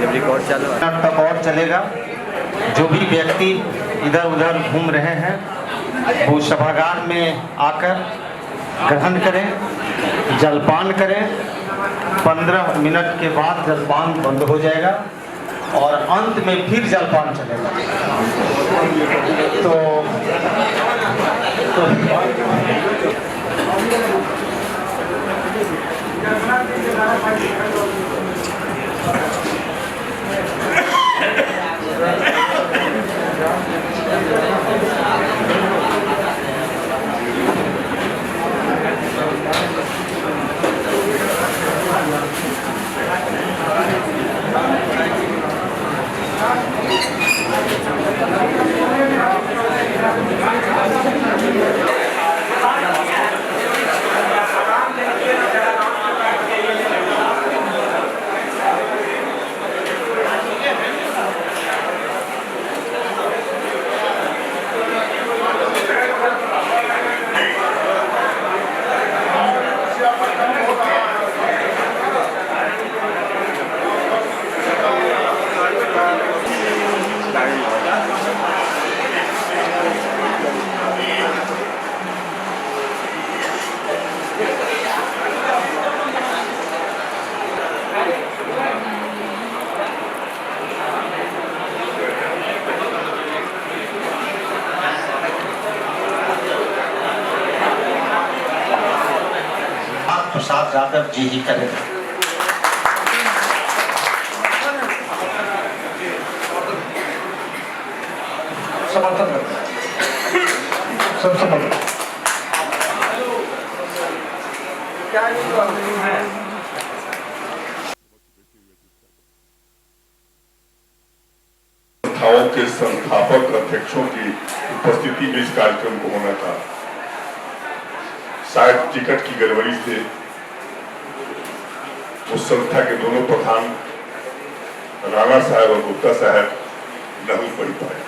Record चालू है। तक और चलेगा। जो भी व्यक्ति इधर उधर घूम रहे हैं वो सभागार में आकर ग्रहण करें, जलपान करें। 15 मिनट के बाद जलपान बंद हो जाएगा और अंत में फिर जलपान चलेगा। तो प्रसाद यादव जी ही करेंगे। समर्थन करते हैं सब समर्थन। संस्थाओं के संस्थापक अध्यक्षों की उपस्थिति में इस कार्यक्रम को होना था। शायद टिकट की गड़बड़ी से उस संस्था के दोनों प्रधान राणा साहब और गुप्ता साहब नहीं पढ़ पाए।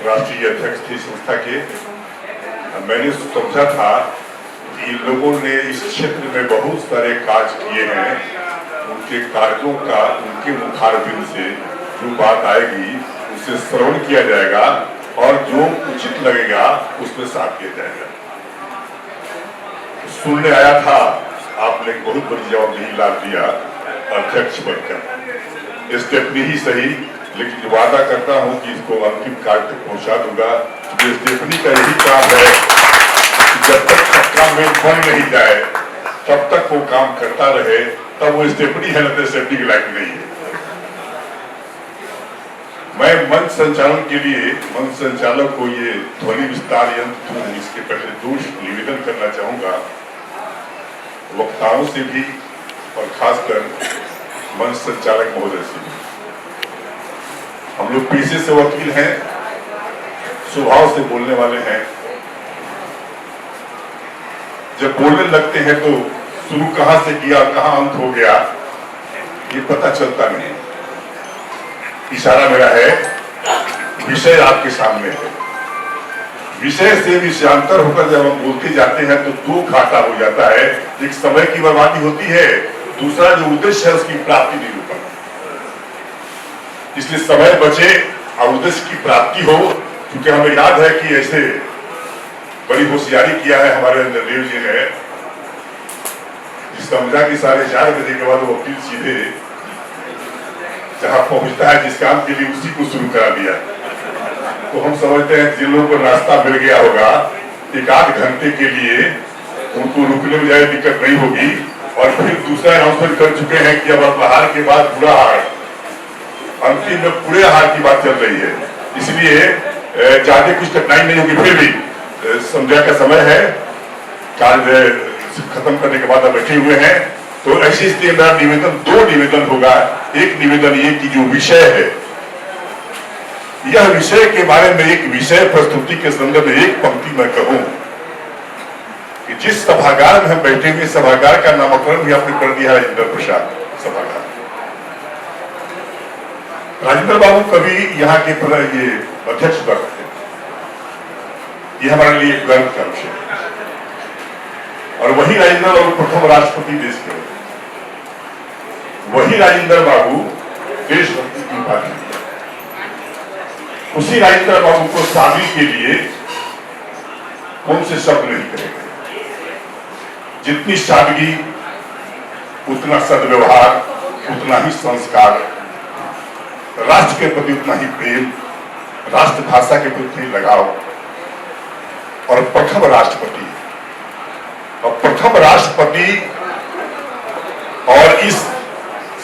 राष्ट्रीय अध्यक्ष थे संस्था के। मैंने समझा था कि लोगों ने इस क्षेत्र में बहुत सारे कार्य किए हैं, उनके कार्यों का उनके मुखारबिंद से जो बात आएगी उसे श्रवण किया जाएगा और जो उचित लगेगा उसमें साथ दिया जाएगा। सुनने आया था, आपने बहुत बड़ी जवाबदेही लाद दिया अध्यक्ष बनकर। स्टेफनी ही सही, लेकिन वादा करता हूं कि इसको अंतिम कार्य तक पहुंचा दूंगा। स्टेफनी का यही काम है कि जब तक सबका मेल बन नहीं जाए तब तक वो काम करता रहे, तब वो स्टेफनी है, न तो स्टेफनी के लायक नहीं है। मैं मंच संचालन के लिए मंच संचालक को ये ध्वनि विस्तार यंत्र इसके पहले दोष निवेदन करना चाहूंगा वक्ताओं से भी और खासकर मंच संचालक महोदय से। हम लोग पेशे से वकील हैं, स्वभाव से बोलने वाले हैं। जब बोलने लगते हैं तो शुरू कहां से किया, कहां अंत हो गया, ये पता चलता नहीं। इशारा मेरा है, विषय आपके सामने है। विषय से विषयांतर होकर जब हम बोलते जाते हैं तो दो घाटा हो जाता है। एक समय की बर्बादी होती है, दूसरा जो उद्देश्य है उसकी प्राप्ति नहीं हो पाती। इसलिए समय बचे और उद्देश्य की प्राप्ति हो। क्योंकि हमें याद है कि ऐसे बड़ी होशियारी किया है हमारे निर्देव जी ने, समझा कि 4:30 बजे के बाद वो वकील सीधे जहां पहुंचता है जिस काम के लिए उसी को शुरू करा दिया। तो हम समझते हैं जिन लोगों को रास्ता मिल गया होगा, 1-8 घंटे के लिए उनको रुकने में ज्यादा दिक्कत नहीं होगी। और फिर दूसरा अनाउंसमेंट कर चुके हैं कि अब अपहार के बाद बुरा हार, अंतिम में पूरे हार की बात चल रही है। इसलिए ज्यादा कुछ कठिनाई नहीं होगी। फिर भी संध्या का समय है, कार्य खत्म करने के बाद बैठे हुए हैं, तो ऐसी स्थिति में निवेदन, 2 निवेदन होगा। एक निवेदन ये कि जो विषय है, यह विषय के बारे में एक विषय प्रस्तुति के संदर्भ में एक पंक्ति में कहूं कि जिस सभागार में हम बैठे हुए, सभागार का नामकरण भी आपने कर दिया है इंद्र प्रसाद सभागार। राजेंद्र बाबू कभी यहाँ के ये अध्यक्ष हुआ करते, ये हमारे लिए गर्व का विषय है। और वही राजेंद्र बाबू प्रथम राष्ट्रपति देश के, वही राजेंद्र बाबू देशभक्ति की उपाधि, उसी राजेंद्र बाबू को शादी के लिए कौन से शब्द नहीं करेंगे। जितनी सादगी, उतना सद्व्यवहार, उतना ही संस्कार, राष्ट्र के प्रति उतना ही प्रेम, राष्ट्रभाषा के प्रति लगाव, और प्रथम राष्ट्रपति, और प्रथम राष्ट्रपति और इस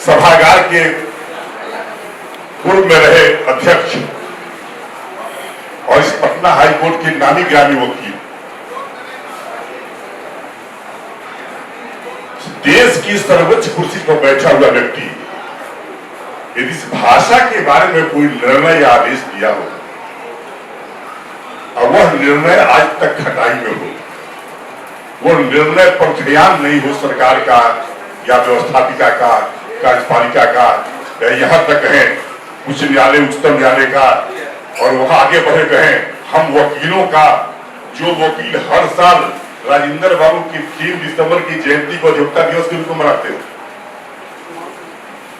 सभागार के पूर्व में रहे अध्यक्ष और इस पटना हाईकोर्ट के नामी गिरामी वकील, देश की सर्वोच्च कुर्सी पर बैठा हुआ व्यक्ति यदि इस भाषा के बारे में कोई निर्णय या आदेश दिया हो और वह निर्णय आज तक खटाई में हो, वो निर्णय पर ध्यान नहीं हो सरकार का या व्यवस्थापिका का, कार्यपालिका का, या यहां तक कहें उच्च न्यायालय, उच्चतम न्यायालय का, और वहां आगे बढ़े कहें हम वकीलों का, जो वकील हर साल राजेंद्र बाबू की 3 दिसंबर की जयंती को अधिवक्ता दिवस के रूप में मनाते हैं,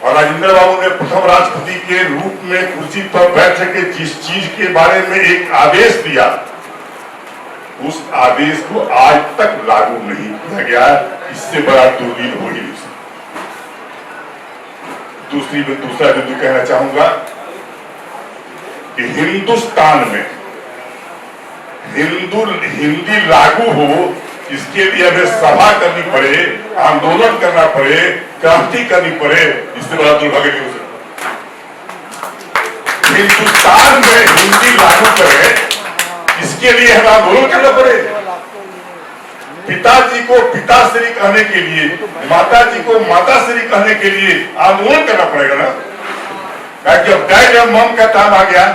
और राजेंद्र बाबू ने प्रथम राष्ट्रपति के रूप में कुर्सी पर बैठ के जिस चीज के बारे में एक आदेश दिया, उस आदेश को आज तक लागू नहीं किया गया। इससे बड़ा दुर्दिन हो ही नहीं सकता। दूसरा बिंदु कहना चाहूंगा कि हिंदुस्तान में हिंदी लागू हो, इसके लिए हमें सभा करनी पड़े, आंदोलन करना पड़े, क्रांति करनी पड़े, इससे बड़ा दुर्भाग्य नहीं हो सकता। हिंदुस्तान में हिंदी लागू करें, इसके लिए हमें आंदोलन करना पड़े। पिताजी को पिताश्री कहने के लिए, माताजी को माताश्री कहने के लिए आंदोलन करना पड़ेगा ना। कि अब डैड एंड मम का टाइम आ गया,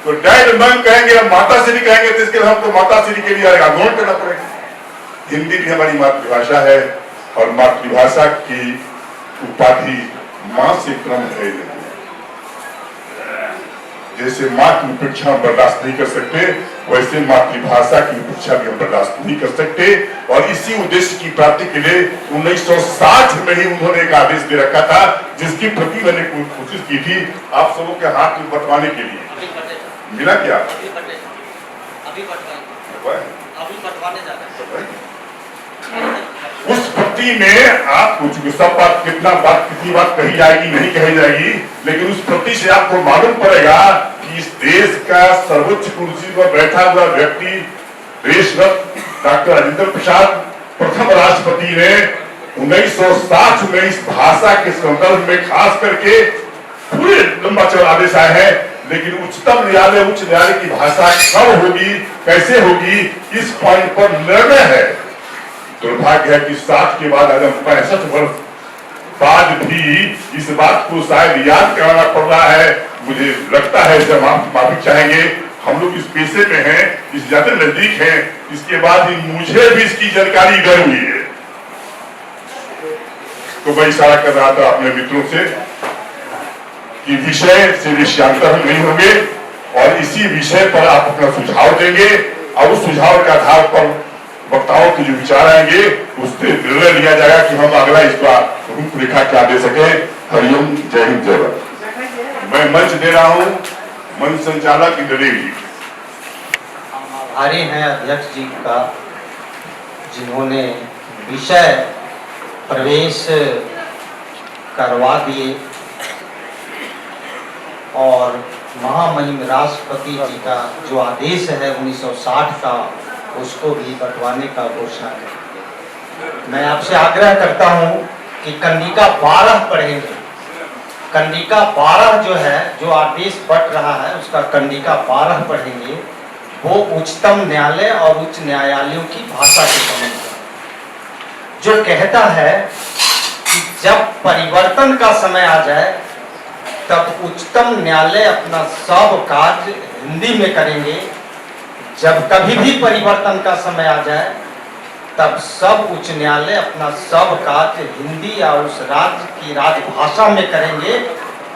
तो डैड मम कहेंगे, माताश्री कहेंगे, तो इसके लिए हमको माताश्री के लिए आंदोलन करना पड़ेगा। हिंदी भी हमारी मातृभाषा है, और मातृभाषा की उपाधि मां से क्रम है। जैसे मां की उपेक्षा हम बर्दाश्त नहीं कर सकते, वैसे मातृभाषा की उपेक्षा भी हम बर्दाश्त नहीं कर सकते। और इसी उद्देश्य की प्राप्ति के लिए 1960 में ही उन्होंने एक आदेश दे रखा था, जिसकी प्रति मैंने कोशिश की थी आप सबों के हाथ में बंटवाने के लिए। मिला क्या? उस प्रति में आप कुछ सब बात कितनी बात कही जाएगी, नहीं कही जाएगी, लेकिन उस प्रति से आपको मालूम पड़ेगा कि इस देश का सर्वोच्च कुर्सी पर बैठा हुआ व्यक्ति, देशरत्न डॉक्टर राजेंद्र प्रसाद प्रथम राष्ट्रपति ने 1960 में इस भाषा के संदर्भ में खास करके पूरे लंबा चौड़ा आदेश आए हैं, लेकिन उच्चतम न्यायालय, उच्च न्यायालय की भाषा कब होगी, कैसे होगी, इस पॉइंट पर निर्णय है। दुर्भाग्य है कि 60 के बाद आज हम 65 वर्ष बाद भी इस बात को शायद याद कराना पड़ रहा है। मुझे लगता है जब आप माफी चाहेंगे, हम लोग इस पेशे में हैं, इस ज्यादा नजदीक हैं, इसके बाद ही मुझे भी इसकी जानकारी इधर हुई है। तो मैं इशारा कर रहा था अपने मित्रों से कि विषय से विषयांतर नहीं होंगे, और इसी विषय पर आप अपना सुझाव देंगे, और उस सुझाव के आधार पर वक्ताओं के जो विचार आएंगे उससे निर्णय लिया जाएगा कि हम अगला इसका रूपरेखा क्या दे सके। हरिओम, जय हिंद, जय भारत। मैं मंच दे रहा हूं मंच संचालक इंद्रदेव जी। आभारी हैं अध्यक्ष जी का, जिन्होंने विषय प्रवेश करवा दिए और महामहिम राष्ट्रपति जी का जो आदेश है 1960 का, उसको भी बंटवाने का घोषणा कर। मैं आपसे आग्रह करता हूं कि कंडिका 12 पढ़ेंगे। कंडिका 12 जो है, जो आदेश बंट रहा है, उसका कंडिका 12 पढ़ेंगे। वो उच्चतम न्यायालय और उच्च न्यायालयों की भाषा के संबंध में जो कहता है कि जब परिवर्तन का समय आ जाए तब उच्चतम न्यायालय अपना सब कार्य हिंदी में करेंगे। जब कभी भी परिवर्तन का समय आ जाए तब सब उच्च न्यायालय अपना सब कार्य हिंदी या उस राज्य की राजभाषा में करेंगे,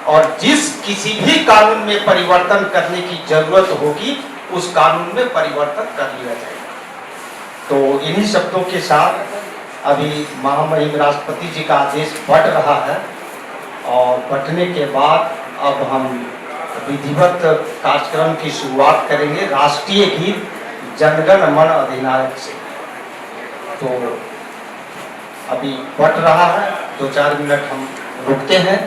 और जिस किसी भी कानून में परिवर्तन करने की जरूरत होगी उस कानून में परिवर्तन कर लिया जाएगा। तो इन्हीं शब्दों के साथ अभी महामहिम राष्ट्रपति जी का आदेश बढ़ रहा है और बढ़ने के बाद अब हम विधिवत कार्यक्रम की शुरुआत करेंगे राष्ट्रीय गीत जनगण मन अधिनायक से। तो अभी बढ़ रहा है, 2-4 मिनट हम रुकते हैं।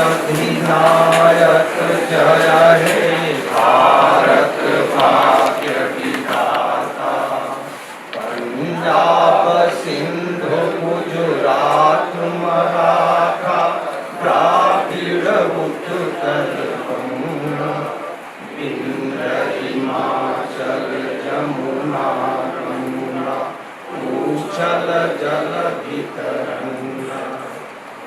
अधिनायक जय हे भारत भाग्य विधाता, पंजाब सिंधु गुजरात मराठा द्राविड़ उत्कल गंगा, विंध्य हिमाचल जमुना गंगा, उच्छल जलधि तरंगा,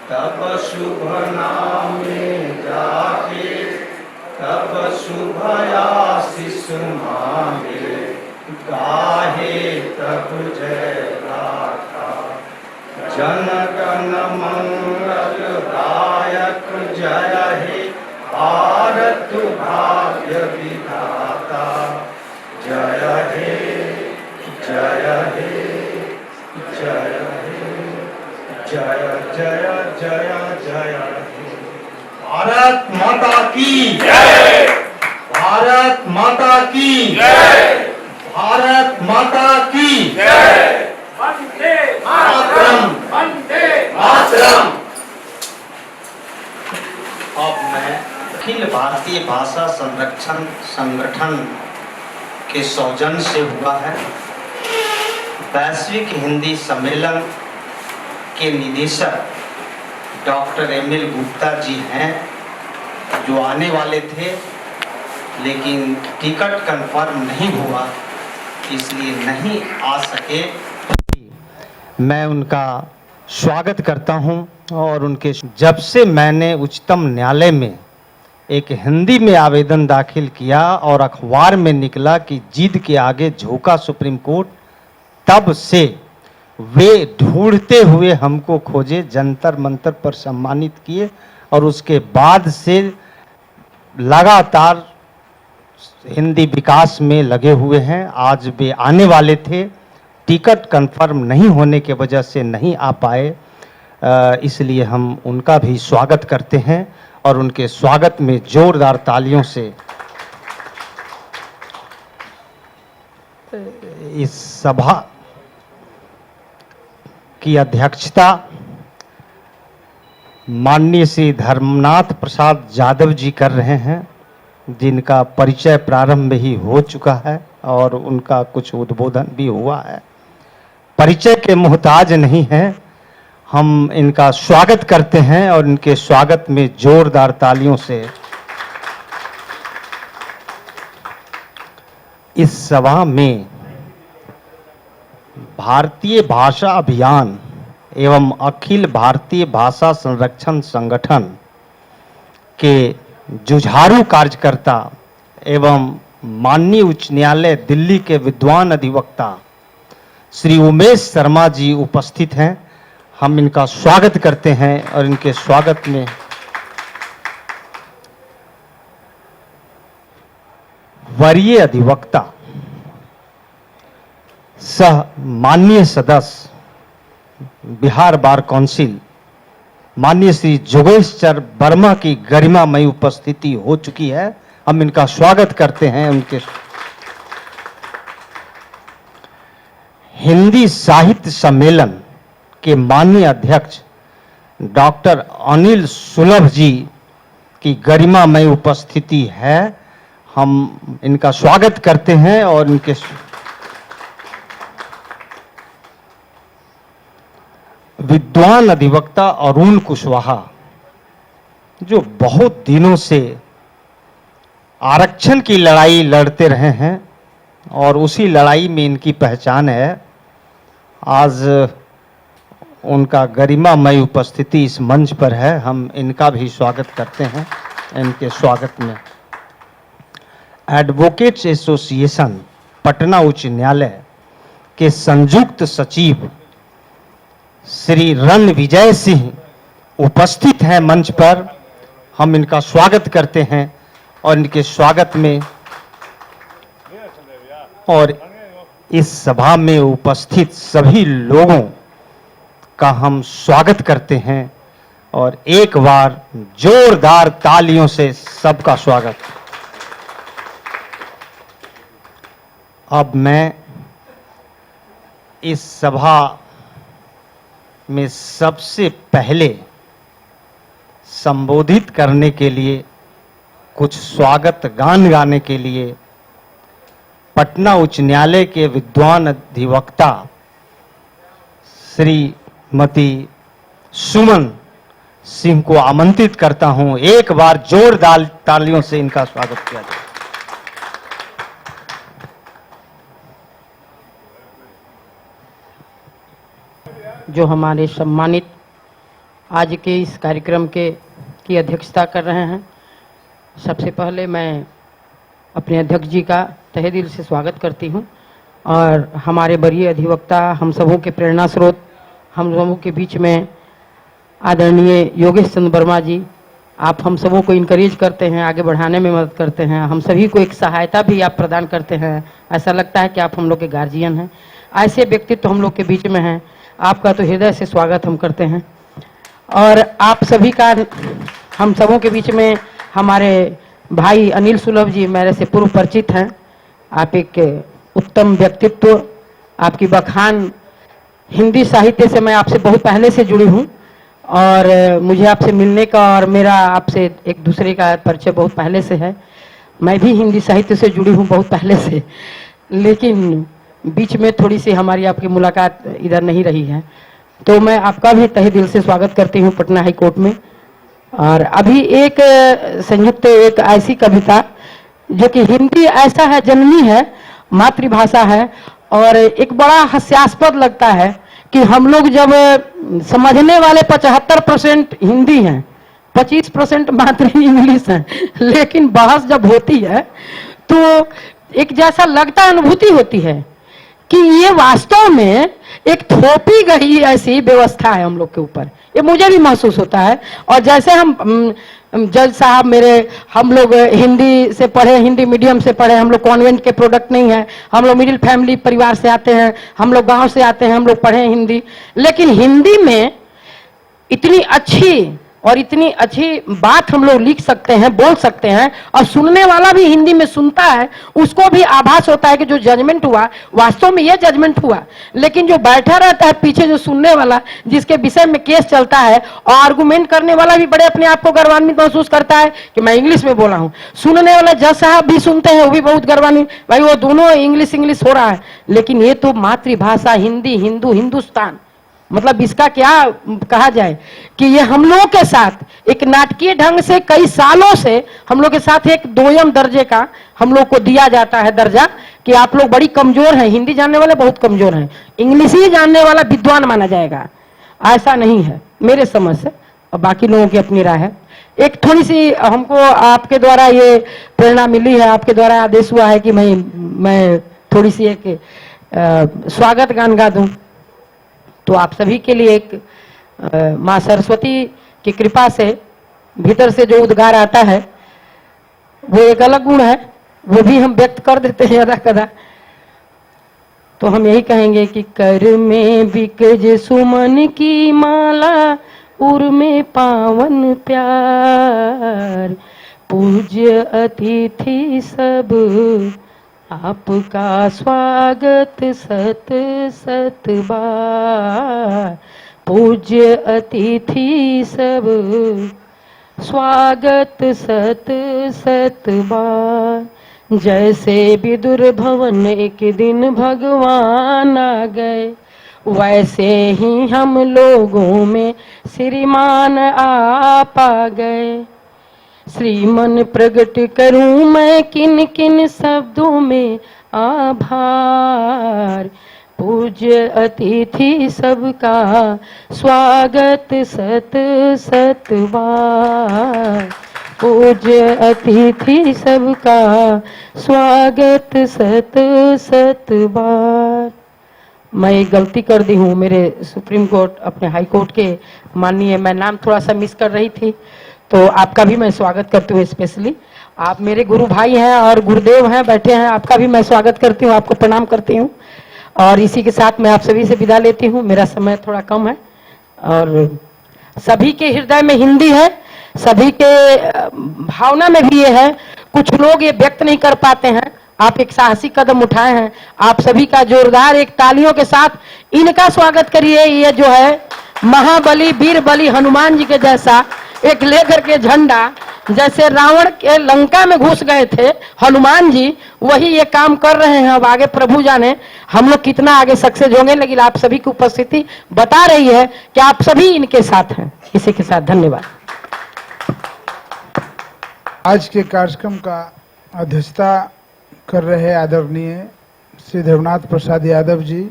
तब शुभ नामे जाके तब शुभ आशीष मांगे, गाहे तब जय गाथा, जन गण मंगल दायक जय हे भारत भाग्य विधाता, जय हे जय हे जय हे जय जय जय जय हे। भारत माता की जय, भारत माता की जय, भारत माता की जय, वंदे मातरम, वंदे मातरम। अब मैं अखिल भारतीय भाषा संरक्षण संगठन के सौजन्य से हुआ है वैश्विक हिंदी सम्मेलन के निदेशक डॉक्टर एम.एल. गुप्ता जी हैं, जो आने वाले थे लेकिन टिकट कंफर्म नहीं हुआ इसलिए नहीं आ सके। मैं उनका स्वागत करता हूं और उनके जब से मैंने उच्चतम न्यायालय में एक हिंदी में आवेदन दाखिल किया और अखबार में निकला कि जिद के आगे झोंका सुप्रीम कोर्ट, तब से वे ढूंढते हुए हमको खोजे, जंतर मंतर पर सम्मानित किए और उसके बाद से लगातार हिंदी विकास में लगे हुए हैं। आज वे आने वाले थे, टिकट कंफर्म नहीं होने के वजह से नहीं आ पाए, इसलिए हम उनका भी स्वागत करते हैं और उनके स्वागत में जोरदार तालियों से इस सभा की अध्यक्षता माननीय श्री धर्मनाथ प्रसाद यादव जी कर रहे हैं, जिनका परिचय प्रारंभ में ही हो चुका है और उनका कुछ उद्बोधन भी हुआ है। परिचय के मोहताज नहीं है, हम इनका स्वागत करते हैं और इनके स्वागत में जोरदार तालियों से इस सभा में भारतीय भाषा अभियान एवं अखिल भारतीय भाषा संरक्षण संगठन के जुझारू कार्यकर्ता एवं माननीय उच्च न्यायालय दिल्ली के विद्वान अधिवक्ता श्री उमेश शर्मा जी उपस्थित हैं। हम इनका स्वागत करते हैं और इनके स्वागत में वरीय अधिवक्ता सह माननीय सदस्य बिहार बार काउंसिल माननीय श्री जोगेश्वर वर्मा की गरिमामयी उपस्थिति हो चुकी है। हम इनका स्वागत करते हैं। उनके हिंदी साहित्य सम्मेलन के माननीय अध्यक्ष डॉक्टर अनिल सुलभ जी की गरिमामयी उपस्थिति है। हम इनका स्वागत करते हैं और इनके विद्वान अधिवक्ता अरुण कुशवाहा, जो बहुत दिनों से आरक्षण की लड़ाई लड़ते रहे हैं और उसी लड़ाई में इनकी पहचान है। आज उनका गरिमामयी उपस्थिति इस मंच पर है। हम इनका भी स्वागत करते हैं। इनके स्वागत में एडवोकेट्स एसोसिएशन पटना उच्च न्यायालय के संयुक्त सचिव श्री रणविजय सिंह उपस्थित हैं मंच पर, हम इनका स्वागत करते हैं और इनके स्वागत में और इस सभा में उपस्थित सभी लोगों का हम स्वागत करते हैं और एक बार जोरदार तालियों से सबका स्वागत। अब मैं इस सभा में सबसे पहले संबोधित करने के लिए, कुछ स्वागत गान गाने के लिए पटना उच्च न्यायालय के विद्वान अधिवक्ता श्रीमती सुमन सिंह को आमंत्रित करता हूं। एक बार जोरदार तालियों से इनका स्वागत किया जाए। जो हमारे सम्मानित आज के इस कार्यक्रम की अध्यक्षता कर रहे हैं, सबसे पहले मैं अपने अध्यक्ष जी का तहे दिल से स्वागत करती हूं और हमारे वरीय अधिवक्ता, हम सबों के प्रेरणा स्रोत, हम सबों के बीच में आदरणीय योगेश चंद्र वर्मा जी, आप हम सबों को इनकरेज करते हैं, आगे बढ़ाने में मदद करते हैं, हम सभी को एक सहायता भी आप प्रदान करते हैं। ऐसा लगता है कि आप हम लोग के गार्जियन हैं। ऐसे व्यक्तित्व हम लोग के बीच में हैं। आपका तो हृदय से स्वागत हम करते हैं और आप सभी का हम सबों के बीच में हमारे भाई अनिल सुलभ जी मेरे से पूर्व परिचित हैं। आप एक उत्तम व्यक्तित्व, आपकी बखान हिंदी साहित्य से मैं आपसे बहुत पहले से जुड़ी हूं और मुझे आपसे मिलने का और मेरा आपसे एक दूसरे का परिचय बहुत पहले से है। मैं भी हिंदी साहित्य से जुड़ी हूं बहुत पहले से, लेकिन बीच में थोड़ी सी हमारी आपकी मुलाकात इधर नहीं रही है। तो मैं आपका भी तहे दिल से स्वागत करती हूं पटना हाई कोर्ट में। और अभी एक संयुक्त एक ऐसी कविता जो कि हिंदी ऐसा है, जननी है, मातृभाषा है और एक बड़ा हास्यास्पद लगता है कि हम लोग जब समझने वाले 75% हिंदी हैं, 25% मात्र इंग्लिश है, लेकिन बहस जब होती है तो एक जैसा लगता अनुभूति होती है कि ये वास्तव में एक थोपी गई ऐसी व्यवस्था है हम लोग के ऊपर। ये मुझे भी महसूस होता है। और जैसे हम जज साहब मेरे, हम लोग हिंदी से पढ़े, हिंदी मीडियम से पढ़े, हम लोग कॉन्वेंट के प्रोडक्ट नहीं है, हम लोग मिडिल फैमिली परिवार से आते हैं, हम लोग गांव से आते हैं, हम लोग पढ़े हिंदी, लेकिन हिंदी में इतनी अच्छी और इतनी अच्छी बात हम लोग लिख सकते हैं, बोल सकते हैं और सुनने वाला भी हिंदी में सुनता है, उसको भी आभास होता है कि जो जजमेंट हुआ वास्तव में ये जजमेंट हुआ। लेकिन जो बैठा रहता है पीछे, जो सुनने वाला, जिसके विषय में केस चलता है और आर्गुमेंट करने वाला भी बड़े अपने आप को गर्वान्वित महसूस करता है कि मैं इंग्लिश में बोला हूं। सुनने वाला जज साहब भी सुनते हैं, वो भी बहुत गर्वान्वित, भाई वो दोनों इंग्लिश हो रहा है, लेकिन ये तो मातृभाषा हिंदी, हिंदू, हिंदुस्तान, मतलब इसका क्या कहा जाए कि ये हम लोगों के साथ एक नाटकीय ढंग से कई सालों से हम लोग के साथ एक दोयम दर्जे का हम लोग को दिया जाता है दर्जा कि आप लोग बड़ी कमजोर हैं, हिंदी जानने वाले बहुत कमजोर हैं, इंग्लिश ही जानने वाला विद्वान माना जाएगा। ऐसा नहीं है मेरे समझ से, और बाकी लोगों की अपनी राय है। एक थोड़ी सी हमको आपके द्वारा ये प्रेरणा मिली है, आपके द्वारा आदेश हुआ है कि मैं थोड़ी सी एक स्वागत गान गा दूं। तो आप सभी के लिए एक माँ सरस्वती की कृपा से भीतर से जो उद्गार आता है वो एक अलग गुण है, वो भी हम व्यक्त कर देते हैं अदा कदा। तो हम यही कहेंगे कि कर में बिकज सुमन की माला, उर में पावन प्यार, पूज्य अतिथि सब आपका स्वागत सत सत बार, पूज्य अतिथि सब स्वागत सत सत बार। जैसे विदुर भवन एक दिन भगवान आ गए, वैसे ही हम लोगों में श्रीमान आप आ गए। श्रीमन प्रकट करूं मैं किन किन शब्दों में आभार, पूज्य अतिथि सबका स्वागत सत सत बार, पूज्य अतिथि सबका स्वागत सत सत बार। मैं एक गलती कर दी हूँ। मेरे सुप्रीम कोर्ट अपने हाई कोर्ट के माननीय, मैं नाम थोड़ा सा मिस कर रही थी, तो आपका भी मैं स्वागत करती हूँ। स्पेशली आप मेरे गुरु भाई हैं और गुरुदेव हैं, बैठे हैं, आपका भी मैं स्वागत करती हूँ, आपको प्रणाम करती हूँ। और इसी के साथ मैं आप सभी से विदा लेती हूँ, मेरा समय थोड़ा कम है। और सभी के हृदय में हिंदी है, सभी के भावना में भी ये है, कुछ लोग ये व्यक्त नहीं कर पाते हैं। आप एक साहसी कदम उठाए हैं, आप सभी का जोरदार एक तालियों के साथ इनका स्वागत करिए। ये जो है महाबली वीर बली हनुमान जी के जैसा एक लेकर के झंडा, जैसे रावण के लंका में घुस गए थे हनुमान जी, वही ये काम कर रहे हैं। अब आगे प्रभु जाने हम लोग कितना आगे सक्सेस होंगे, लेकिन आप सभी की उपस्थिति बता रही है कि आप सभी इनके साथ हैं। इसी के साथ धन्यवाद। आज के कार्यक्रम का अध्यक्षता कर रहे आदरणीय श्री देवनाथ प्रसाद यादव जी,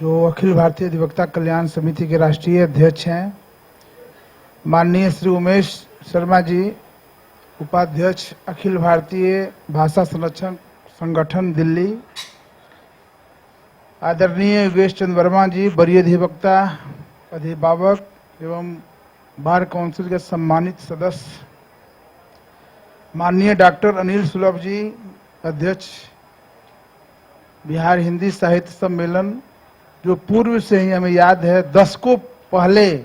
जो अखिल भारतीय अधिवक्ता कल्याण समिति के राष्ट्रीय अध्यक्ष हैं। माननीय श्री उमेश शर्मा जी, उपाध्यक्ष अखिल भारतीय भाषा संरक्षण संगठन दिल्ली। आदरणीय योगेश चंद्र वर्मा जी, वरीय अधिवक्ता, अभिभावक एवं बार काउंसिल के सम्मानित सदस्य। माननीय डॉक्टर अनिल सुलभ जी, अध्यक्ष बिहार हिंदी साहित्य सम्मेलन, जो पूर्व से ही हमें याद है, दशकों पहले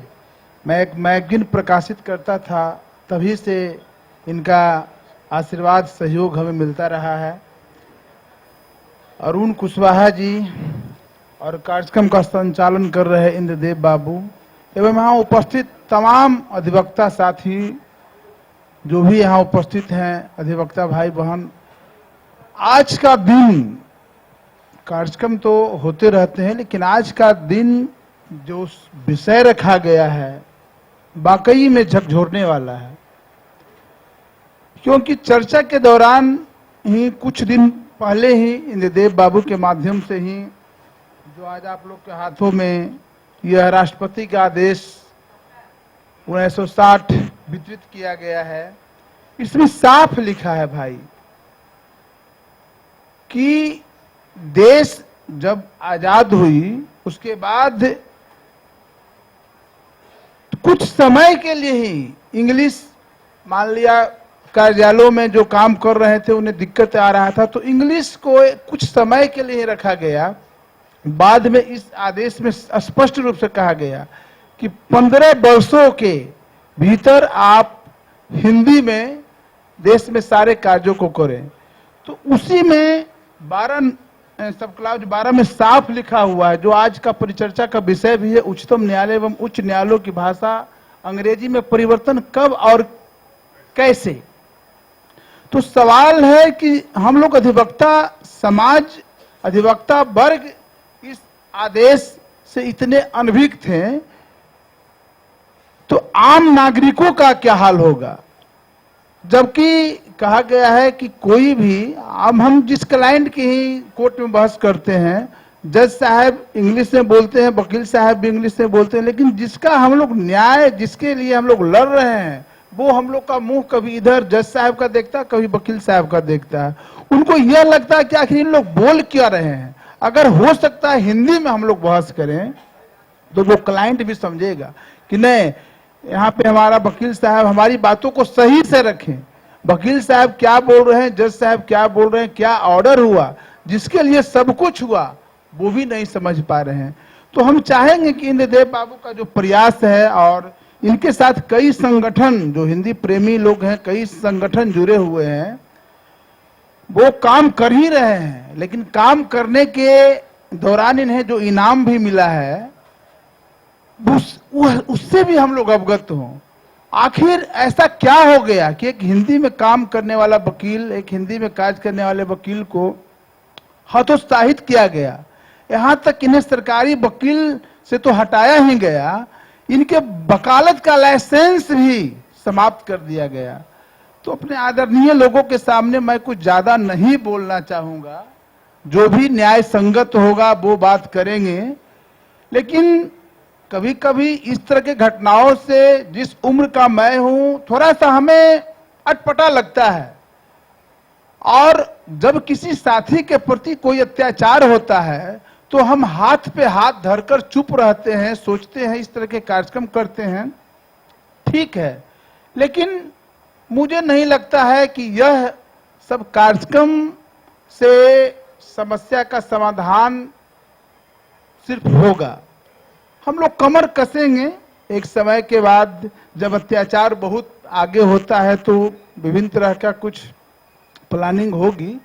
मैं एक मैगजीन प्रकाशित करता था, तभी से इनका आशीर्वाद सहयोग हमें मिलता रहा है। अरुण कुशवाहा जी और कार्यक्रम का संचालन कर रहे इंद्रदेव बाबू एवं यहाँ उपस्थित तमाम अधिवक्ता साथी जो भी यहाँ उपस्थित हैं, अधिवक्ता भाई बहन। आज का दिन, कार्यक्रम तो होते रहते हैं, लेकिन आज का दिन जो विषय रखा गया है वाकई में झकझोरने वाला है, क्योंकि चर्चा के दौरान ही कुछ दिन पहले ही इंद्रदेव बाबू के माध्यम से ही जो आज आप लोग के हाथों में यह राष्ट्रपति का आदेश 1960 वितरित किया गया है, इसमें साफ लिखा है भाई कि देश जब आजाद हुई उसके बाद कुछ समय के लिए ही इंग्लिश, मान लिया कार्यालयों में जो काम कर रहे थे उन्हें दिक्कत आ रहा था, तो इंग्लिश को कुछ समय के लिए रखा गया। बाद में इस आदेश में स्पष्ट रूप से कहा गया कि 15 वर्षों के भीतर आप हिंदी में देश में सारे कार्यों को करें। तो उसी में 12 सब क्लाउज 12 में साफ लिखा हुआ है, जो आज का परिचर्चा का विषय भी है, उच्चतम न्यायालय एवं उच्च न्यायालयों की भाषा अंग्रेजी में परिवर्तन कब और कैसे। तो सवाल है कि हम लोग अधिवक्ता समाज, अधिवक्ता वर्ग इस आदेश से इतने अनभिज्ञ थे, तो आम नागरिकों का क्या हाल होगा। जबकि कहा गया है कि कोई भी, अब हम जिस क्लाइंट की ही कोर्ट में बहस करते हैं, जज साहब इंग्लिश में बोलते हैं, वकील साहब भी इंग्लिश में बोलते हैं, लेकिन जिसका हम लोग न्याय, जिसके लिए हम लोग लड़ रहे हैं, वो हम लोग का मुंह कभी इधर जज साहब का देखता है, कभी वकील साहब का देखता है। उनको यह लगता है कि आखिर इन लोग बोल क्या रहे हैं। अगर हो सकता है हिंदी में हम लोग बहस करें तो वो क्लाइंट भी समझेगा कि नहीं, यहाँ पे हमारा वकील साहब हमारी बातों को सही से रखें। वकील साहब क्या बोल रहे हैं, जज साहब क्या बोल रहे हैं, क्या ऑर्डर हुआ, जिसके लिए सब कुछ हुआ, वो भी नहीं समझ पा रहे हैं। तो हम चाहेंगे कि इंद्रदेव बाबू का जो प्रयास है, और इनके साथ कई संगठन जो हिंदी प्रेमी लोग हैं, कई संगठन जुड़े हुए हैं, वो काम कर ही रहे हैं, लेकिन काम करने के दौरान इन्हें जो इनाम भी मिला है उससे भी हम लोग अवगत हों। आखिर ऐसा क्या हो गया कि एक हिंदी में काम करने वाला वकील, एक हिंदी में कार्य करने वाले वकील को हतोत्साहित किया गया। यहां तक इन्हें सरकारी वकील से तो हटाया ही गया, इनके वकालत का लाइसेंस भी समाप्त कर दिया गया। तो अपने आदरणीय लोगों के सामने मैं कुछ ज्यादा नहीं बोलना चाहूंगा, जो भी न्याय संगत होगा वो बात करेंगे। लेकिन कभी कभी इस तरह के घटनाओं से, जिस उम्र का मैं हूं, थोड़ा सा हमें अटपटा लगता है। और जब किसी साथी के प्रति कोई अत्याचार होता है तो हम हाथ पे हाथ धरकर चुप रहते हैं, सोचते हैं इस तरह के कार्यक्रम करते हैं, ठीक है, लेकिन मुझे नहीं लगता है कि यह सब कार्यक्रम से समस्या का समाधान सिर्फ होगा। हम लोग कमर कसेंगे, एक समय के बाद जब अत्याचार बहुत आगे होता है तो विभिन्न तरह का कुछ प्लानिंग होगी।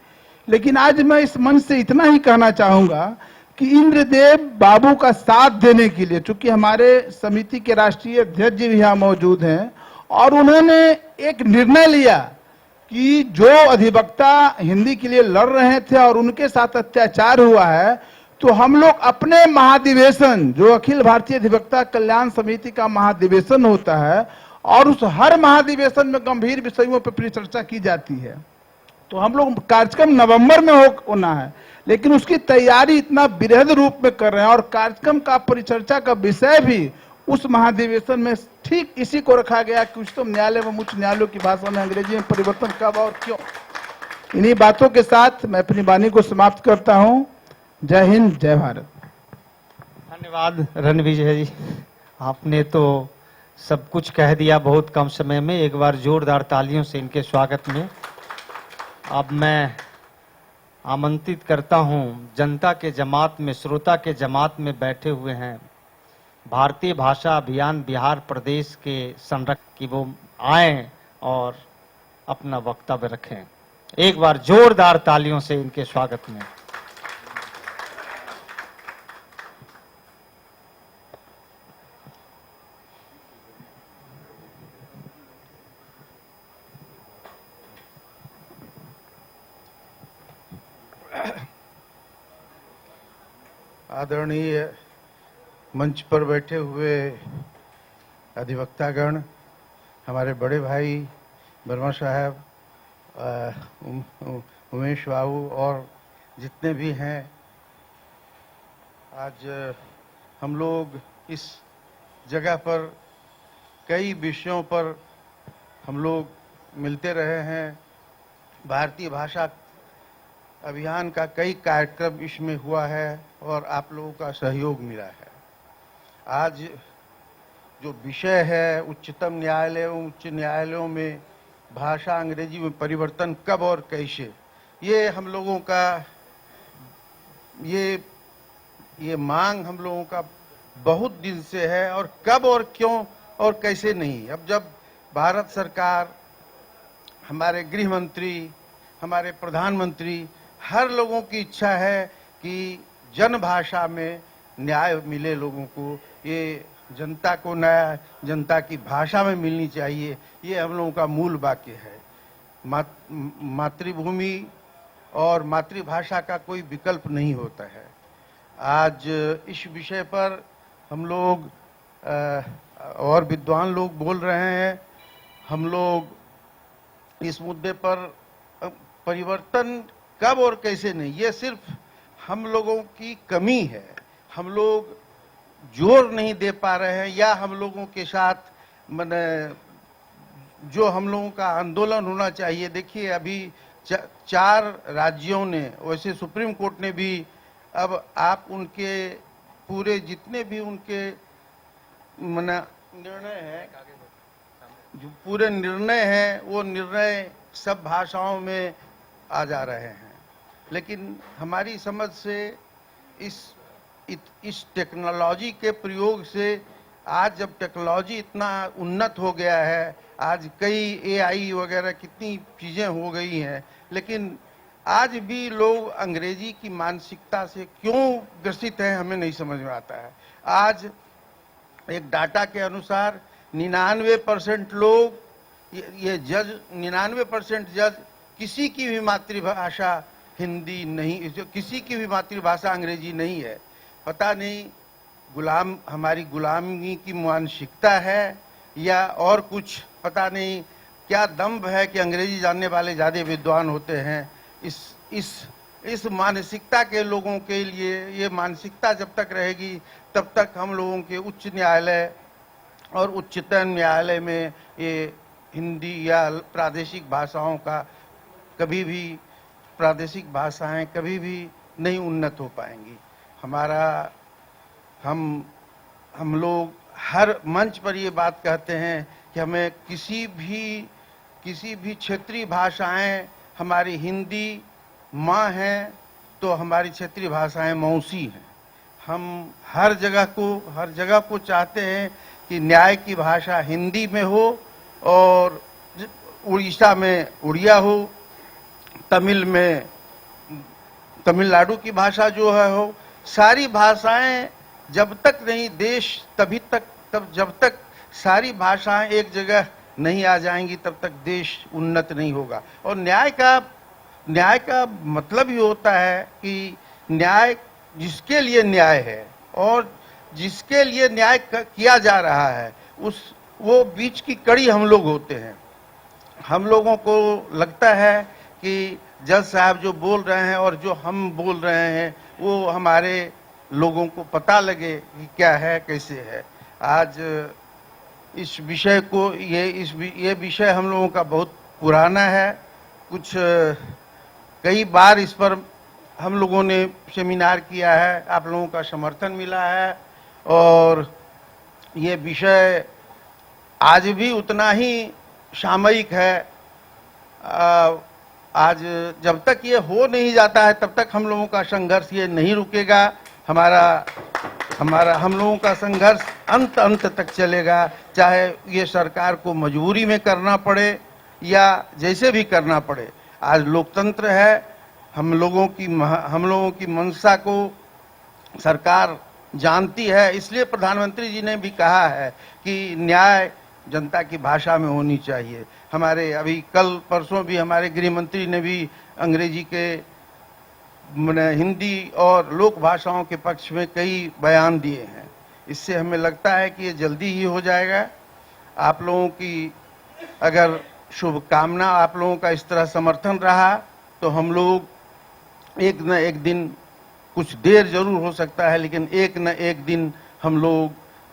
लेकिन आज मैं इस मंच से इतना ही कहना चाहूंगा कि इंद्रदेव बाबू का साथ देने के लिए, चूंकि हमारे समिति के राष्ट्रीय अध्यक्ष जी भी यहाँ मौजूद हैं और उन्होंने एक निर्णय लिया कि जो अधिवक्ता हिंदी के लिए लड़ रहे थे और उनके साथ अत्याचार हुआ है, तो हम लोग अपने महाधिवेशन, जो अखिल भारतीय अधिवक्ता कल्याण समिति का महाधिवेशन होता है और उस हर महाधिवेशन में गंभीर विषयों पर परिचर्चा की जाती है, तो हम लोग कार्यक्रम नवंबर में होना है, लेकिन उसकी तैयारी इतना बृहद रूप में कर रहे हैं और कार्यक्रम का परिचर्चा का विषय भी उस महाधिवेशन में ठीक इसी को रखा गया कि उच्चतम न्यायालय व उच्च न्यायालयों की भाषा में अंग्रेजी में परिवर्तन कब और क्यों। इन्हीं बातों के साथ मैं अपनी वाणी को समाप्त करता हूं। जय हिंद, जय भारत। धन्यवाद रणविजय जी, आपने तो सब कुछ कह दिया बहुत कम समय में। एक बार जोरदार तालियों से इनके स्वागत में। अब मैं आमंत्रित करता हूं जनता के जमात में, श्रोता के जमात में बैठे हुए हैं भारतीय भाषा अभियान बिहार प्रदेश के संरक्षक की वो आए और अपना वक्तव्य रखें। एक बार जोरदार तालियों से इनके स्वागत में। आदरणीय मंच पर बैठे हुए अधिवक्तागण, हमारे बड़े भाई वर्मा साहब, उमेश बाबू और जितने भी हैं, आज हम लोग इस जगह पर कई विषयों पर हम लोग मिलते रहे हैं। भारतीय भाषा अभियान का कई कार्यक्रम इसमें हुआ है और आप लोगों का सहयोग मिला है। आज जो विषय है उच्चतम न्यायालय एवं उच्च न्यायालयों में भाषा अंग्रेजी में परिवर्तन कब और कैसे, ये हम लोगों का ये मांग हम लोगों का बहुत दिन से है और कब और क्यों और कैसे नहीं। अब जब भारत सरकार, हमारे गृह मंत्री, हमारे प्रधानमंत्री, हर लोगों की इच्छा है कि जन भाषा में न्याय मिले लोगों को, ये जनता को न्याय जनता की भाषा में मिलनी चाहिए, ये हम लोगों का मूल वाक्य है। मातृभूमि और मातृभाषा का कोई विकल्प नहीं होता है। आज इस विषय पर हम लोग और विद्वान लोग बोल रहे हैं। हम लोग इस मुद्दे पर परिवर्तन कब और कैसे नहीं, ये सिर्फ हम लोगों की कमी है। हम लोग जोर नहीं दे पा रहे हैं, या हम लोगों के साथ माने जो हम लोगों का आंदोलन होना चाहिए। देखिए अभी 4 राज्यों ने, वैसे सुप्रीम कोर्ट ने भी, अब आप उनके पूरे जितने भी उनके माने निर्णय है, जो पूरे निर्णय हैं वो निर्णय सब भाषाओं में आ जा रहे हैं। लेकिन हमारी समझ से इस टेक्नोलॉजी के प्रयोग से, आज जब टेक्नोलॉजी इतना उन्नत हो गया है, आज कई AI वगैरह कितनी चीज़ें हो गई हैं, लेकिन आज भी लोग अंग्रेजी की मानसिकता से क्यों ग्रसित हैं हमें नहीं समझ में आता है। आज एक डाटा के अनुसार 99% लोग, ये जज 99% जज किसी की भी मातृभाषा हिंदी नहीं, किसी की भी मातृभाषा अंग्रेजी नहीं है। पता नहीं हमारी गुलामी की मानसिकता है या और कुछ, पता नहीं क्या दम्भ है कि अंग्रेजी जानने वाले ज़्यादा विद्वान होते हैं। इस मानसिकता के लोगों के लिए, ये मानसिकता जब तक रहेगी तब तक हम लोगों के उच्च न्यायालय और उच्चतम न्यायालय में ये हिंदी या प्रादेशिक भाषाओं का प्रादेशिक भाषाएं कभी भी नहीं उन्नत हो पाएंगी। हमारा हम लोग हर मंच पर ये बात कहते हैं कि हमें किसी भी क्षेत्रीय भाषाएं, हमारी हिंदी माँ है तो हमारी क्षेत्रीय भाषाएं मौसी हैं। हम हर जगह को चाहते हैं कि न्याय की भाषा हिंदी में हो और उड़ीसा में उड़िया हो, तमिल में तमिलनाडु की भाषा जो है हो। सारी भाषाएं जब तक नहीं देश जब तक सारी भाषाएं एक जगह नहीं आ जाएंगी तब तक देश उन्नत नहीं होगा। और न्याय का मतलब ही होता है कि न्याय जिसके लिए न्याय है और जिसके लिए न्याय किया जा रहा है वो बीच की कड़ी हम लोग होते हैं। हम लोगों को लगता है कि जज साहब जो बोल रहे हैं और जो हम बोल रहे हैं वो हमारे लोगों को पता लगे कि क्या है कैसे है। आज इस विषय को ये विषय हम लोगों का बहुत पुराना है। कई बार इस पर हम लोगों ने सेमिनार किया है, आप लोगों का समर्थन मिला है और ये विषय आज भी उतना ही सामयिक है। आज जब तक ये हो नहीं जाता है तब तक हम लोगों का संघर्ष ये नहीं रुकेगा। हम लोगों का संघर्ष अंत तक चलेगा, चाहे ये सरकार को मजबूरी में करना पड़े या जैसे भी करना पड़े। आज लोकतंत्र है, हम लोगों की मंशा को सरकार जानती है। इसलिए प्रधानमंत्री जी ने भी कहा है कि न्याय जनता की भाषा में होनी चाहिए। हमारे अभी कल परसों भी हमारे गृह मंत्री ने भी अंग्रेजी के हिंदी और लोक भाषाओं के पक्ष में कई बयान दिए हैं। इससे हमें लगता है कि ये जल्दी ही हो जाएगा। आप लोगों की अगर शुभकामना, आप लोगों का इस तरह समर्थन रहा तो हम लोग एक न एक दिन, कुछ देर जरूर हो सकता है लेकिन एक न एक दिन हम लोग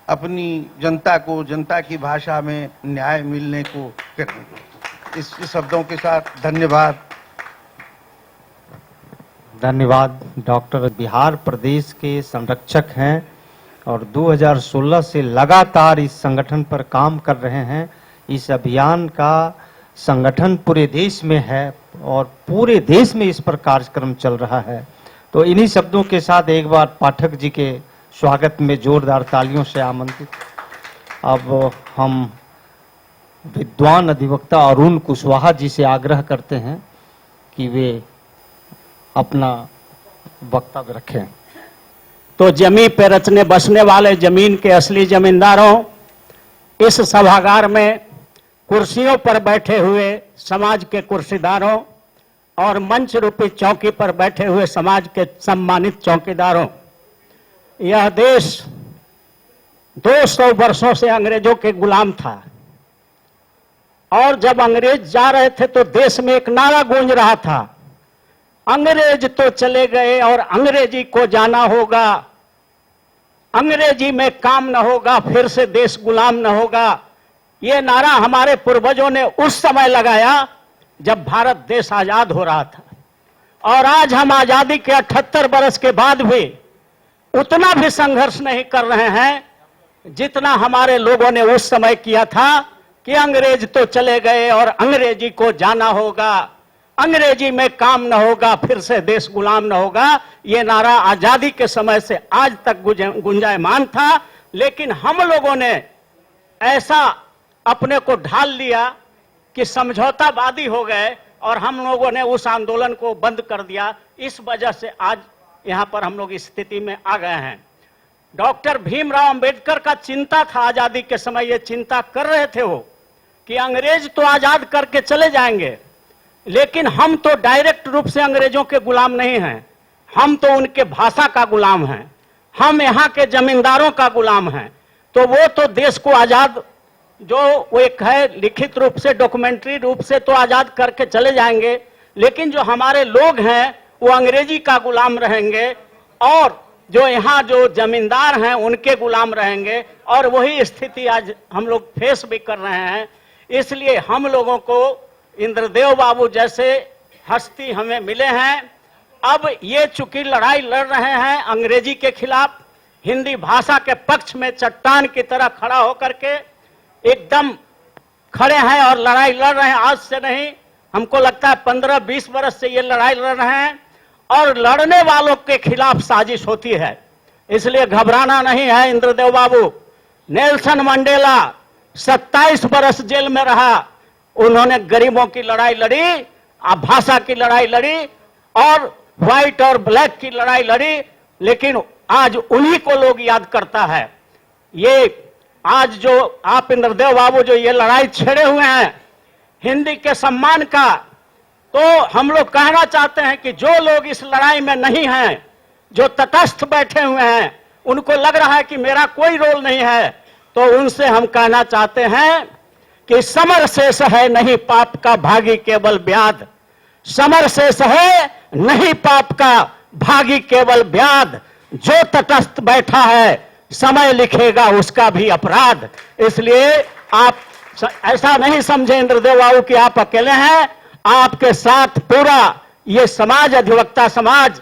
अपनी जनता की भाषा में न्याय मिलने को करेंगे। इस शब्दों के साथ धन्यवाद। धन्यवाद। डॉक्टर बिहार प्रदेश के संरक्षक हैं और 2016 से लगातार इस संगठन पर काम कर रहे हैं। इस अभियान का संगठन पूरे देश में है और पूरे देश में इस पर कार्यक्रम चल रहा है। तो इन्हीं शब्दों के साथ एक बार पाठक जी के स्वागत में जोरदार तालियों से आमंत्रित। अब हम विद्वान अधिवक्ता अरुण कुशवाहा जी से आग्रह करते हैं कि वे अपना वक्तव्य रखें। तो जमी पे रचने बसने वाले जमीन के असली जमींदारों, इस सभागार में कुर्सियों पर बैठे हुए समाज के कुर्सीदारों और मंच रूपी चौकी पर बैठे हुए समाज के सम्मानित चौकीदारों, यह देश 200 वर्षों से अंग्रेजों के गुलाम था और जब अंग्रेज जा रहे थे तो देश में एक नारा गूंज रहा था, अंग्रेज तो चले गए और अंग्रेजी को जाना होगा, अंग्रेजी में काम न होगा, फिर से देश गुलाम न होगा। यह नारा हमारे पूर्वजों ने उस समय लगाया जब भारत देश आजाद हो रहा था और आज हम आजादी के 78 वर्ष के बाद भी उतना भी संघर्ष नहीं कर रहे हैं जितना हमारे लोगों ने उस समय किया था कि अंग्रेज तो चले गए और अंग्रेजी को जाना होगा, अंग्रेजी में काम न होगा, फिर से देश गुलाम न होगा। यह नारा आजादी के समय से आज तक गुंजायमान था, लेकिन हम लोगों ने ऐसा अपने को ढाल लिया कि समझौतावादी हो गए और हम लोगों ने उस आंदोलन को बंद कर दिया। इस वजह से आज यहां पर हम लोग इस स्थिति में आ गए हैं। डॉक्टर भीमराव अंबेडकर का चिंता था आजादी के समय, ये चिंता कर रहे थे वो कि अंग्रेज तो आजाद करके चले जाएंगे लेकिन हम तो डायरेक्ट रूप से अंग्रेजों के गुलाम नहीं हैं, हम तो उनके भाषा का गुलाम हैं, हम यहाँ के जमींदारों का गुलाम हैं। तो वो तो देश को आजाद, जो वो एक है लिखित रूप से डॉक्यूमेंट्री रूप से तो आजाद करके चले जाएंगे, लेकिन जो हमारे लोग हैं वो अंग्रेजी का गुलाम रहेंगे और जो यहाँ जो जमींदार हैं उनके गुलाम रहेंगे। और वही स्थिति आज हम लोग फेस भी कर रहे हैं। इसलिए हम लोगों को इंद्रदेव बाबू जैसे हस्ती हमें मिले हैं अब ये चूंकि लड़ाई लड़ रहे हैं अंग्रेजी के खिलाफ, हिंदी भाषा के पक्ष में चट्टान की तरह खड़ा होकर के एकदम खड़े हैं और लड़ाई लड़ रहे हैं। आज से नहीं, हमको लगता है 15-20 वर्ष से ये लड़ाई लड़ रहे हैं और लड़ने वालों के खिलाफ साजिश होती है, इसलिए घबराना नहीं है। इंद्रदेव बाबू, नेल्सन मंडेला 27 बरस जेल में रहा, उन्होंने गरीबों की लड़ाई लड़ी, भाषा की लड़ाई लड़ी और व्हाइट और ब्लैक की लड़ाई लड़ी, लेकिन आज उन्हीं को लोग याद करता है। ये आज जो आप इंद्रदेव बाबू जो ये लड़ाई छेड़े हुए हैं हिंदी के सम्मान का, तो हम लोग कहना चाहते हैं कि जो लोग इस लड़ाई में नहीं हैं, जो तटस्थ बैठे हुए हैं, उनको लग रहा है कि मेरा कोई रोल नहीं है, तो उनसे हम कहना चाहते हैं कि समर शेष है नहीं पाप का भागी केवल व्याध, समर शेष है नहीं पाप का भागी केवल व्याध, जो तटस्थ बैठा है समय लिखेगा उसका भी अपराध। इसलिए आप ऐसा नहीं समझे इंद्रदेव बाबू कि आप अकेले हैं, आपके साथ पूरा ये समाज, अधिवक्ता समाज,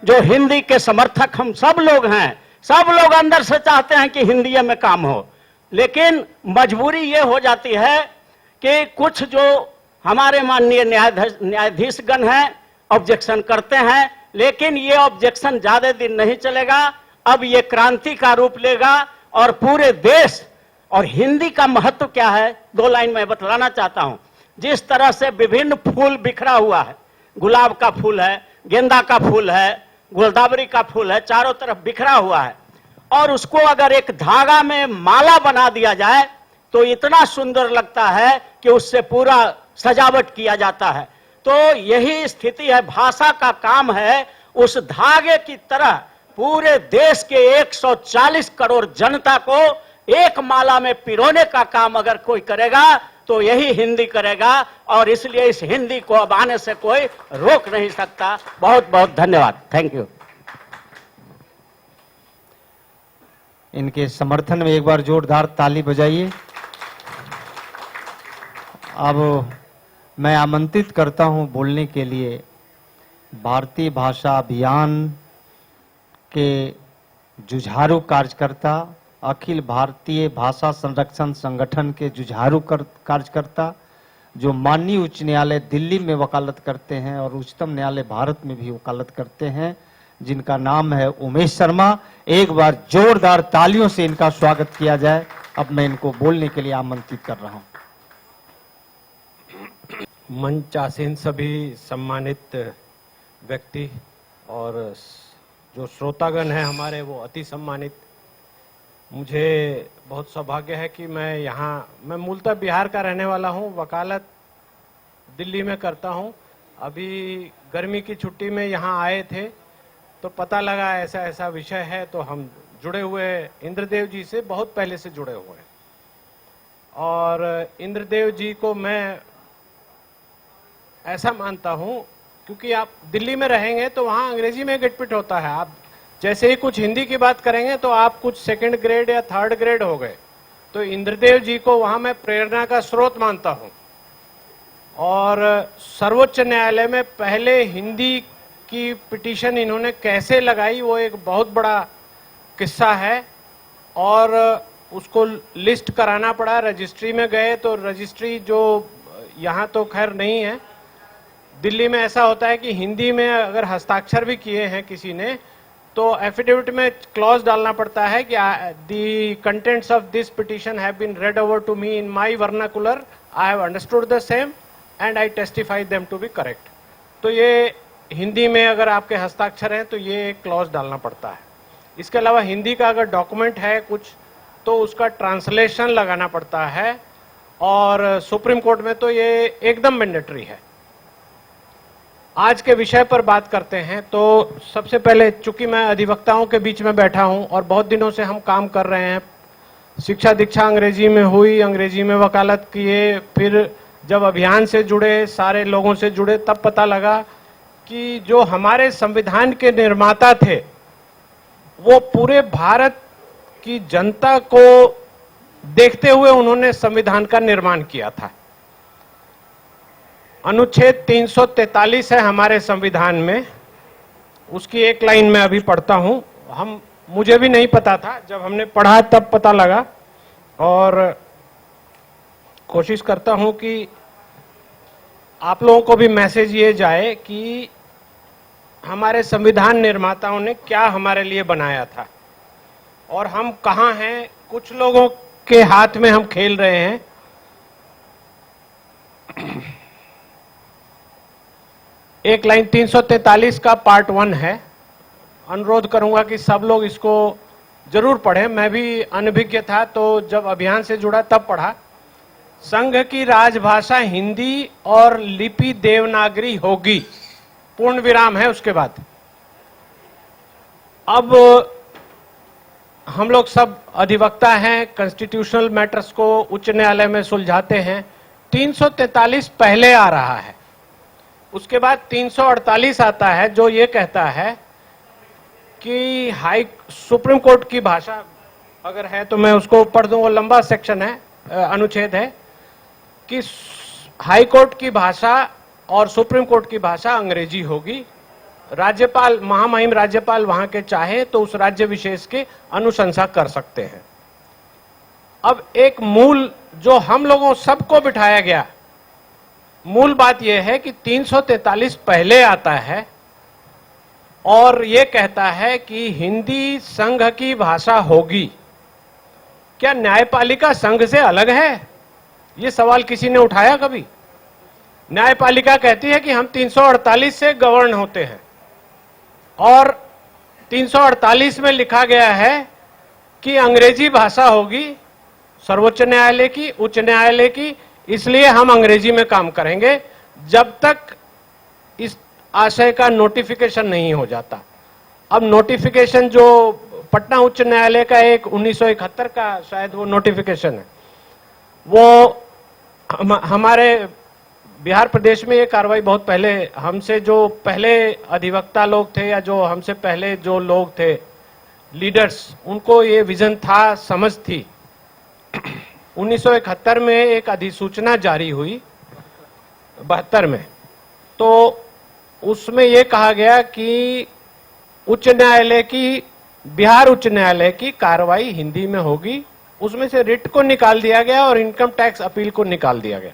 जो हिंदी के समर्थक हम सब लोग हैं, सब लोग अंदर से चाहते हैं कि हिंदी में काम हो, लेकिन मजबूरी ये हो जाती है कि कुछ जो हमारे माननीय न्यायाधीशगण हैं ऑब्जेक्शन करते हैं, लेकिन ये ऑब्जेक्शन ज्यादा दिन नहीं चलेगा। अब ये क्रांति का रूप लेगा और पूरे देश, और हिंदी का महत्व क्या है 2 लाइन में बतलाना चाहता हूं। जिस तरह से विभिन्न फूल बिखरा हुआ है, गुलाब का फूल है, गेंदा का फूल है, गुलदावरी का फूल है, चारों तरफ बिखरा हुआ है, और उसको अगर एक धागा में माला बना दिया जाए तो इतना सुंदर लगता है कि उससे पूरा सजावट किया जाता है। तो यही स्थिति है, भाषा का काम है उस धागे की तरह पूरे देश के 140 करोड़ जनता को एक माला में पिरोने का काम अगर कोई करेगा तो यही हिंदी करेगा, और इसलिए इस हिंदी को अब आने से कोई रोक नहीं सकता। बहुत बहुत धन्यवाद, थैंक यू। इनके समर्थन में एक बार जोरदार ताली बजाइए। अब मैं आमंत्रित करता हूं बोलने के लिए भारतीय भाषा अभियान के जुझारू कार्यकर्ता, अखिल भारतीय भाषा संरक्षण संगठन के जुझारू कार्यकर्ता, जो माननीय उच्च न्यायालय दिल्ली में वकालत करते हैं और उच्चतम न्यायालय भारत में भी वकालत करते हैं, जिनका नाम है उमेश शर्मा। एक बार जोरदार तालियों से इनका स्वागत किया जाए। अब मैं इनको बोलने के लिए आमंत्रित कर रहा हूं। मंच आसीन सभी सम्मानित व्यक्ति और जो श्रोतागण हैं हमारे, वो अति सम्मानित। मुझे बहुत सौभाग्य है कि मैं मूलतः बिहार का रहने वाला हूं, वकालत दिल्ली में करता हूं। अभी गर्मी की छुट्टी में यहां आए थे तो पता लगा ऐसा ऐसा विषय है, तो हम जुड़े हुए इंद्रदेव जी से बहुत पहले से जुड़े हुए हैं। और इंद्रदेव जी को मैं ऐसा मानता हूं क्योंकि आप दिल्ली में रहेंगे तो वहां अंग्रेजी में गिटपिट होता है, आप जैसे ही कुछ हिंदी की बात करेंगे तो आप कुछ 2nd ग्रेड या 3rd ग्रेड हो गए। तो इंद्रदेव जी को वहां मैं प्रेरणा का स्रोत मानता हूं। और सर्वोच्च न्यायालय में पहले हिंदी की पिटीशन इन्होंने कैसे लगाई वो एक बहुत बड़ा किस्सा है, और उसको लिस्ट कराना पड़ा। रजिस्ट्री में गए तो रजिस्ट्री जो यहाँ तो खैर नहीं है, दिल्ली में ऐसा होता है कि हिंदी में अगर हस्ताक्षर भी किए हैं किसी ने तो एफिडेविट में क्लॉज डालना पड़ता है कि the contents of this petition have been read over to me in my vernacular, I have understood the same and I testify them to be correct. तो ये हिंदी में अगर आपके हस्ताक्षर हैं तो ये एक क्लॉज डालना पड़ता है। इसके अलावा हिंदी का अगर डॉक्यूमेंट है कुछ तो उसका ट्रांसलेशन लगाना पड़ता है, और सुप्रीम कोर्ट में तो ये एकदम मैंडेटरी है। आज के विषय पर बात करते हैं तो सबसे पहले, चूंकि मैं अधिवक्ताओं के बीच में बैठा हूं और बहुत दिनों से हम काम कर रहे हैं, शिक्षा दीक्षा अंग्रेजी में हुई, अंग्रेजी में वकालत किए, फिर जब अभियान से जुड़े, सारे लोगों से जुड़े, तब पता लगा कि जो हमारे संविधान के निर्माता थे वो पूरे भारत की जनता को देखते हुए उन्होंने संविधान का निर्माण किया था। अनुच्छेद 343 है हमारे संविधान में, उसकी एक लाइन मैं अभी पढ़ता हूं। मुझे भी नहीं पता था, जब हमने पढ़ा तब पता लगा, और कोशिश करता हूं कि आप लोगों को भी मैसेज ये जाए कि हमारे संविधान निर्माताओं ने क्या हमारे लिए बनाया था और हम कहां हैं। कुछ लोगों के हाथ में हम खेल रहे हैं। एक लाइन 343 का पार्ट 1 है। अनुरोध करूंगा कि सब लोग इसको जरूर पढ़ें। मैं भी अनभिज्ञ था, तो जब अभियान से जुड़ा तब पढ़ा। संघ की राजभाषा हिंदी और लिपि देवनागरी होगी, पूर्ण विराम है उसके बाद। अब हम लोग सब अधिवक्ता हैं, कॉन्स्टिट्यूशनल मैटर्स को उच्च न्यायालय में सुलझाते हैं। 343 पहले आ रहा है, उसके बाद 348 आता है, जो ये कहता है कि सुप्रीम कोर्ट की भाषा अगर है तो मैं उसको पढ़ दूं, वो लंबा सेक्शन है, अनुच्छेद है, कि हाई कोर्ट की भाषा और सुप्रीम कोर्ट की भाषा अंग्रेजी होगी। राज्यपाल, महामहिम राज्यपाल वहां के चाहे तो उस राज्य विशेष के अनुशंसा कर सकते हैं। अब एक मूल जो हम लोगों सबको बिठाया गया, मूल बात यह है कि 343 पहले आता है और यह कहता है कि हिंदी संघ की भाषा होगी। क्या न्यायपालिका संघ से अलग है? यह सवाल किसी ने उठाया कभी? न्यायपालिका कहती है कि हम 348 से गवर्न होते हैं, और 348 में लिखा गया है कि अंग्रेजी भाषा होगी सर्वोच्च न्यायालय की, उच्च न्यायालय की, इसलिए हम अंग्रेजी में काम करेंगे जब तक इस आशय का नोटिफिकेशन नहीं हो जाता। अब नोटिफिकेशन जो पटना उच्च न्यायालय का एक 1971 का शायद वो नोटिफिकेशन है, वो हमारे बिहार प्रदेश में ये कार्रवाई बहुत पहले, हमसे जो पहले अधिवक्ता लोग थे या जो हमसे पहले जो लोग थे लीडर्स, उनको ये विजन था, समझ थी। 1971 में एक अधिसूचना जारी हुई 72 में, तो उसमें यह कहा गया कि उच्च न्यायालय की, बिहार उच्च न्यायालय की कार्रवाई हिंदी में होगी। उसमें से रिट को निकाल दिया गया और इनकम टैक्स अपील को निकाल दिया गया।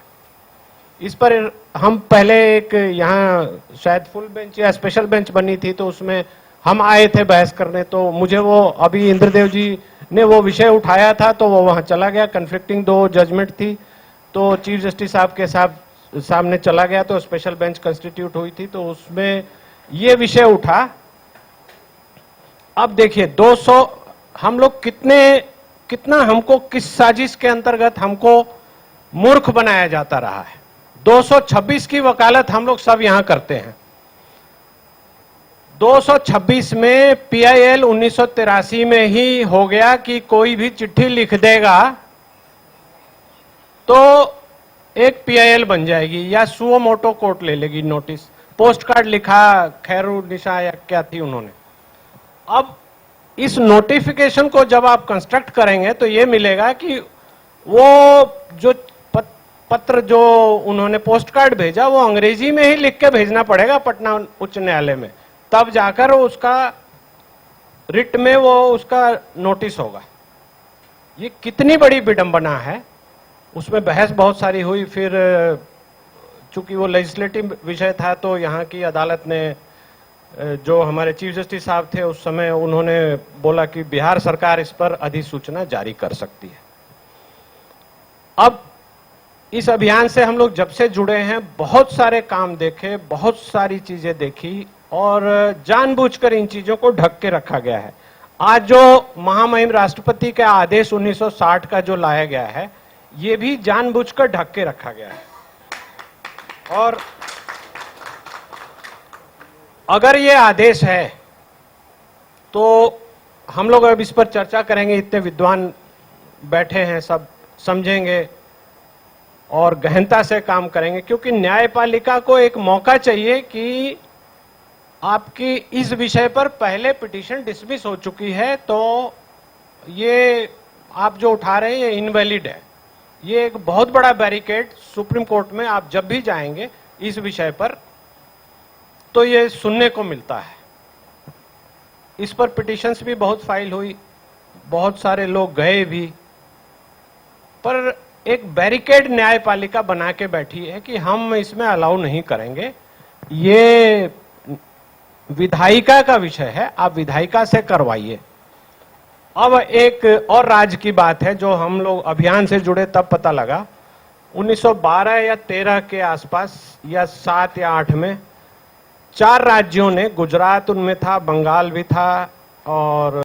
इस पर हम पहले एक यहाँ शायद फुल बेंच या स्पेशल बेंच बनी थी, तो उसमें हम आए थे बहस करने। तो मुझे वो अभी इंद्रदेव जी ने वो विषय उठाया था, तो वो वहां चला गया। कन्फ्लिक्टिंग 2 जजमेंट थी, तो चीफ जस्टिस साहब के सामने चला गया, तो स्पेशल बेंच कंस्टिट्यूट हुई थी, तो उसमें ये विषय उठा। अब देखिए 200 हम लोग कितना हमको किस साजिश के अंतर्गत हमको मूर्ख बनाया जाता रहा है। 226 की वकालत हम लोग सब यहां करते हैं। 226 में पीआईएल 1983 में ही हो गया कि कोई भी चिट्ठी लिख देगा तो एक पीआईएल बन जाएगी या सुओ मोटो कोर्ट ले लेगी नोटिस। पोस्ट कार्ड लिखा, खैरू निशा या क्या थी उन्होंने। अब इस नोटिफिकेशन को जब आप कंस्ट्रक्ट करेंगे तो ये मिलेगा कि वो जो पत्र जो उन्होंने पोस्ट कार्ड भेजा वो अंग्रेजी में ही लिख के भेजना पड़ेगा पटना उच्च न्यायालय में, तब जाकर उसका रिट में वो उसका नोटिस होगा। ये कितनी बड़ी विडंबना है। उसमें बहस बहुत सारी हुई। फिर चूंकि वो लेजिस्लेटिव विषय था तो यहाँ की अदालत ने, जो हमारे चीफ जस्टिस साहब थे उस समय, उन्होंने बोला कि बिहार सरकार इस पर अधिसूचना जारी कर सकती है। अब इस अभियान से हम लोग जब से जुड़े हैं बहुत सारे काम देखे, बहुत सारी चीजें देखी, और जानबूझकर इन चीजों को ढक के रखा गया है। आज जो महामहिम राष्ट्रपति का आदेश 1960 का जो लाया गया है, ये भी जानबूझकर ढक के रखा गया है। और अगर ये आदेश है तो हम लोग अब इस पर चर्चा करेंगे, इतने विद्वान बैठे हैं, सब समझेंगे और गहनता से काम करेंगे, क्योंकि न्यायपालिका को एक मौका चाहिए कि आपकी इस विषय पर पहले पिटीशन डिसमिस हो चुकी है, तो ये आप जो उठा रहे हैं ये इनवैलिड है। ये एक बहुत बड़ा बैरिकेड सुप्रीम कोर्ट में आप जब भी जाएंगे इस विषय पर तो ये सुनने को मिलता है। इस पर पिटिशंस भी बहुत फाइल हुई, बहुत सारे लोग गए भी, पर एक बैरिकेड न्यायपालिका बना के बैठी है कि हम इसमें अलाउ नहीं करेंगे। ये विधायिका का विषय है, आप विधायिका से करवाइए। अब एक और राज्य की बात है जो हम लोग अभियान से जुड़े तब पता लगा, 1912 या 13 के आसपास या 7 या 8 में 4 राज्यों ने, गुजरात उनमें था, बंगाल भी था और